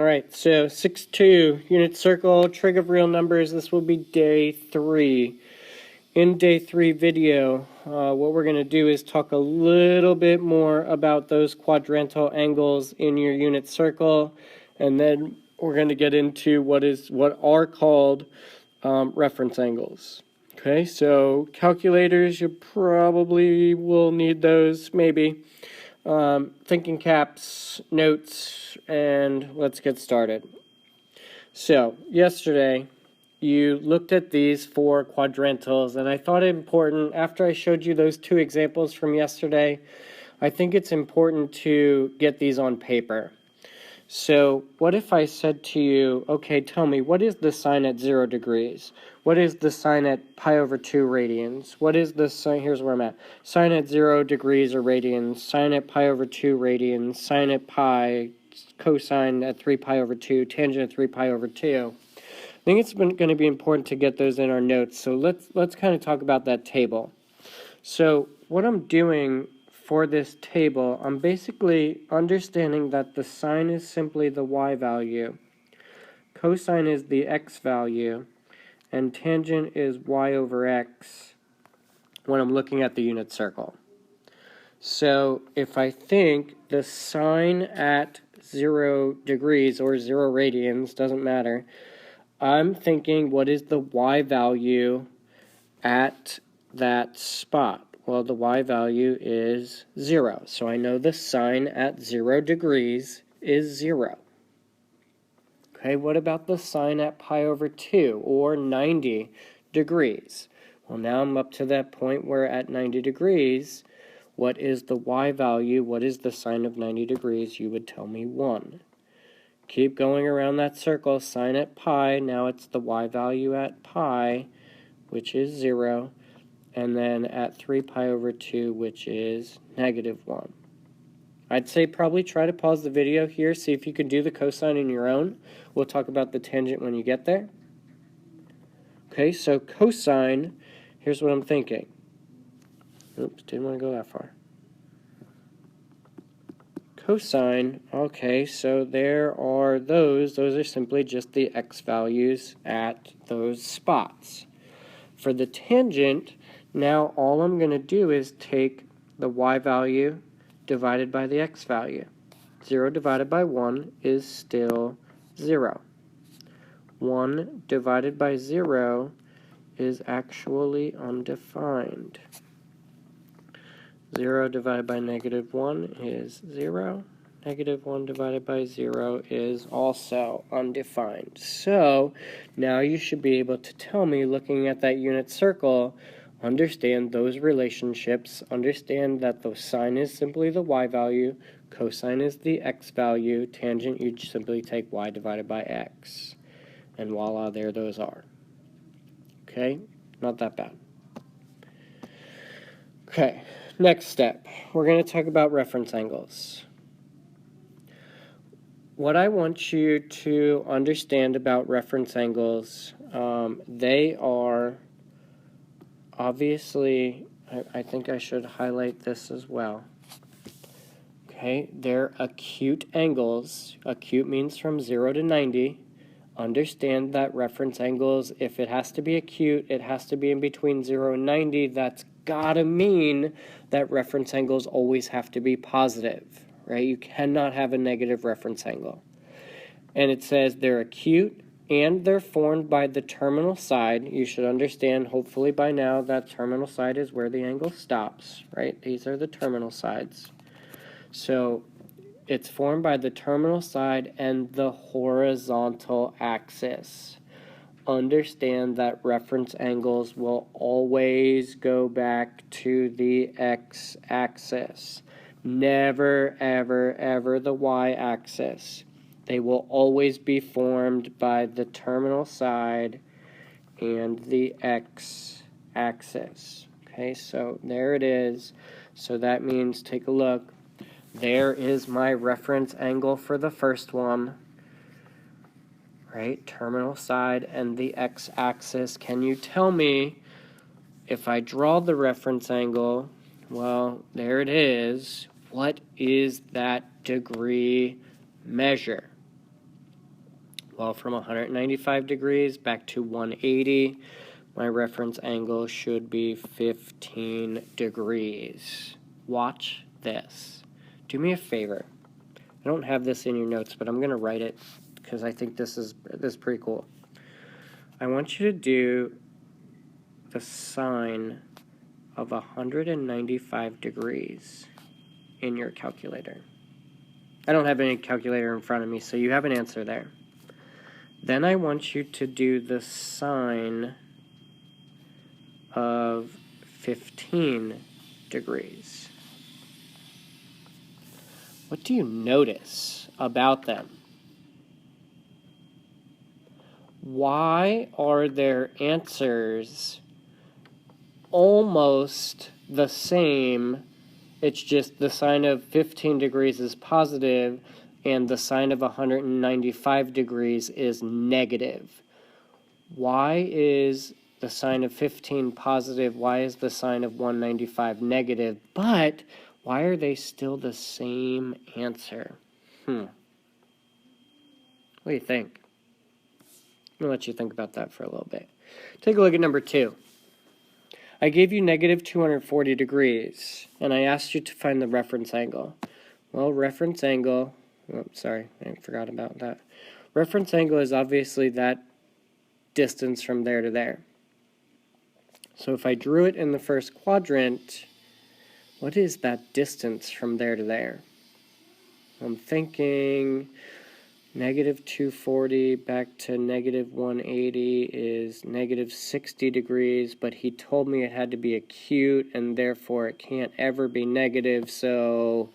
Alright, so 6-2, unit circle, trig of real numbers. This will be day 3. In day 3 video, what we're going to do is talk a little bit more about those quadrantal angles in your unit circle, and then we're going to get into what are called reference angles. Okay, so calculators, you probably will need those, maybe. Thinking caps, notes, and let's get started. So, yesterday, you looked at these 4 quadrantals, and I thought it important, after I showed you those 2 examples from yesterday, I think it's important to get these on paper. So, what if I said to you, okay, tell me, what is the sine at 0 degrees? What is the sine at pi over 2 radians? What is the sine, here's where I'm at, sine at 0 degrees or radians, sine at pi over 2 radians, sine at pi, cosine at 3 pi over 2, tangent at 3 pi over 2. I think it's going to be important to get those in our notes, so let's kind of talk about that table. So, what I'm doing for this table, I'm basically understanding that the sine is simply the y value, cosine is the x value, and tangent is y over x when I'm looking at the unit circle. So if I think the sine at 0 degrees or 0 radians, doesn't matter, I'm thinking what is the y value at that spot? Well, the y value is 0. So I know the sine at 0 degrees is 0. Okay, what about the sine at pi over 2 or 90 degrees? Well, now I'm up to that point where at 90 degrees, what is the y value? What is the sine of 90 degrees? You would tell me 1. Keep going around that circle, sine at pi, now it's the y value at pi, which is 0. And then at 3 pi over 2, which is negative 1. I'd say probably try to pause the video here, see if you can do the cosine on your own. We'll talk about the tangent when you get there. Okay, so cosine, here's what I'm thinking. Oops, didn't want to go that far. Cosine, okay, so there are those are simply just the x values at those spots. For the tangent, now all I'm going to do is take the y value divided by the x value. 0 divided by 1 is still 0. 1 divided by 0 is actually undefined. 0 divided by negative 1 is 0. Negative 1 divided by 0 is also undefined. So, now you should be able to tell me, looking at that unit circle, understand those relationships, understand that the sine is simply the y value, cosine is the x value, tangent you simply take y divided by x. And voila, there those are. Okay, not that bad. Okay, next step. We're going to talk about reference angles. What I want you to understand about reference angles, they are obviously, I think I should highlight this as well. Okay, they're acute angles. Acute means from 0 to 90. Understand that reference angles, if it has to be acute, it has to be in between 0 and 90. That's gotta mean that reference angles always have to be positive, right? You cannot have a negative reference angle. And it says they're acute and they're formed by the terminal side. You should understand, hopefully by now, that terminal side is where the angle stops, right? These are the terminal sides. So it's formed by the terminal side and the horizontal axis. Understand that reference angles will always go back to the x-axis. Never, ever, ever the y-axis. They will always be formed by the terminal side and the x-axis. Okay, so there it is. So that means, take a look. There is my reference angle for the first one. Right, terminal side and the x-axis. Can you tell me, if I draw the reference angle, well, there it is. What is that degree measure? Well, from 195 degrees back to 180, my reference angle should be 15 degrees. Watch this. Do me a favor. I don't have this in your notes, but I'm going to write it because I think this is pretty cool. I want you to do the sine of 195 degrees in your calculator. I don't have any calculator in front of me, so you have an answer there. Then I want you to do the sine of 15 degrees. What do you notice about them? Why are their answers almost the same? It's just the sine of 15 degrees is positive and the sine of 195 degrees is negative. Why is the sine of 15 positive? Why is the sine of 195 negative? But why are they still the same answer? What do you think? I'm going to let you think about that for a little bit. Take a look at number 2. I gave you negative 240 degrees, and I asked you to find the reference angle. Well, reference angle, sorry, I forgot about that. Reference angle is obviously that distance from there to there. So if I drew it in the first quadrant, what is that distance from there to there? I'm thinking negative 240 back to negative 180 is negative 60 degrees, but he told me it had to be acute, and therefore it can't ever be negative, so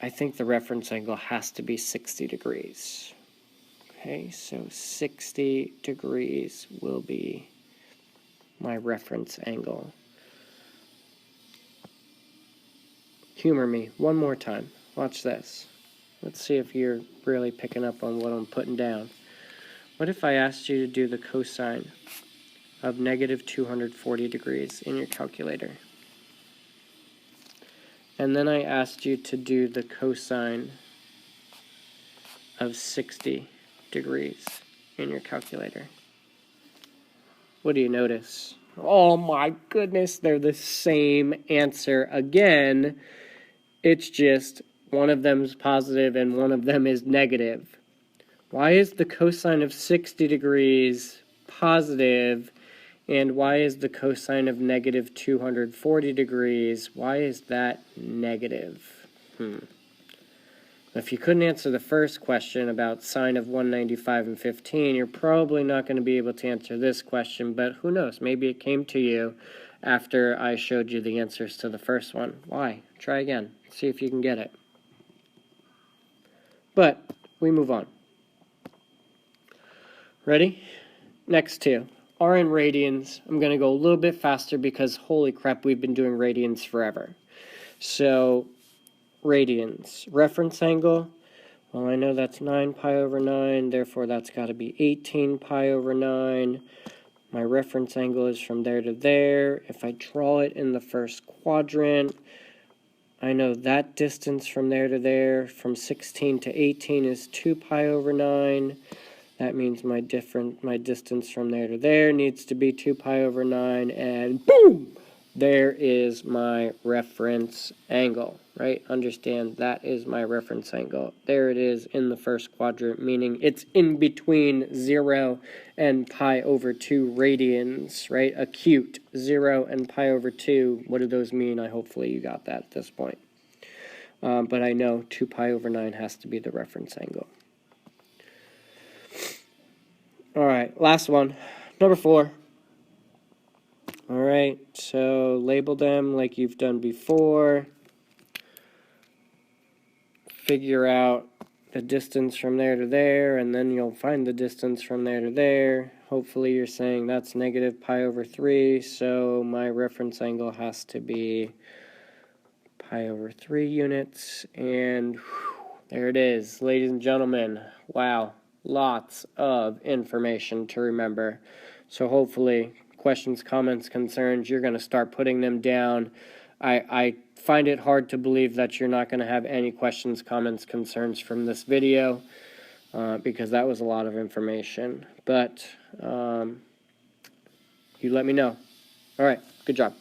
I think the reference angle has to be 60 degrees. Okay, so 60 degrees will be my reference angle. Humor me one more time. Watch this. Let's see if you're really picking up on what I'm putting down. What if I asked you to do the cosine of negative 240 degrees in your calculator? And then I asked you to do the cosine of 60 degrees in your calculator. What do you notice? Oh my goodness, they're the same answer again. It's just one of them is positive and one of them is negative. Why is the cosine of 60 degrees positive, and why is the cosine of negative 240 degrees, why is that negative? If you couldn't answer the first question about sine of 195 and 15, you're probably not going to be able to answer this question, but who knows? Maybe it came to you after I showed you the answers to the first one. Why? Try again. See if you can get it. But we move on. Ready? Next 2 are in radians. I'm going to go a little bit faster because holy crap, we've been doing radians forever. So radians. Reference angle, well, I know that's 9 pi over 9, therefore that's got to be 18 pi over 9. My reference angle is from there to there. If I draw it in the first quadrant, I know that distance from there to there, from 16 to 18 is 2 pi over 9. That means my distance from there to there needs to be 2 pi over 9, and boom! There is my reference angle, right? Understand that is my reference angle. There it is in the first quadrant, meaning it's in between 0 and pi over 2 radians, right? Acute, 0 and pi over 2. What do those mean? Hopefully you got that at this point. But I know 2 pi over 9 has to be the reference angle. All right, last one, number 4. All right, so label them like you've done before. Figure out the distance from there to there, and then you'll find the distance from there to there. Hopefully you're saying that's negative pi over 3, so my reference angle has to be pi over 3 units. And there it is, ladies and gentlemen. Wow, lots of information to remember. So hopefully questions, comments, concerns, you're going to start putting them down. I find it hard to believe that you're not going to have any questions, comments, concerns from this video. because that was a lot of information. But you let me know. All right, good job.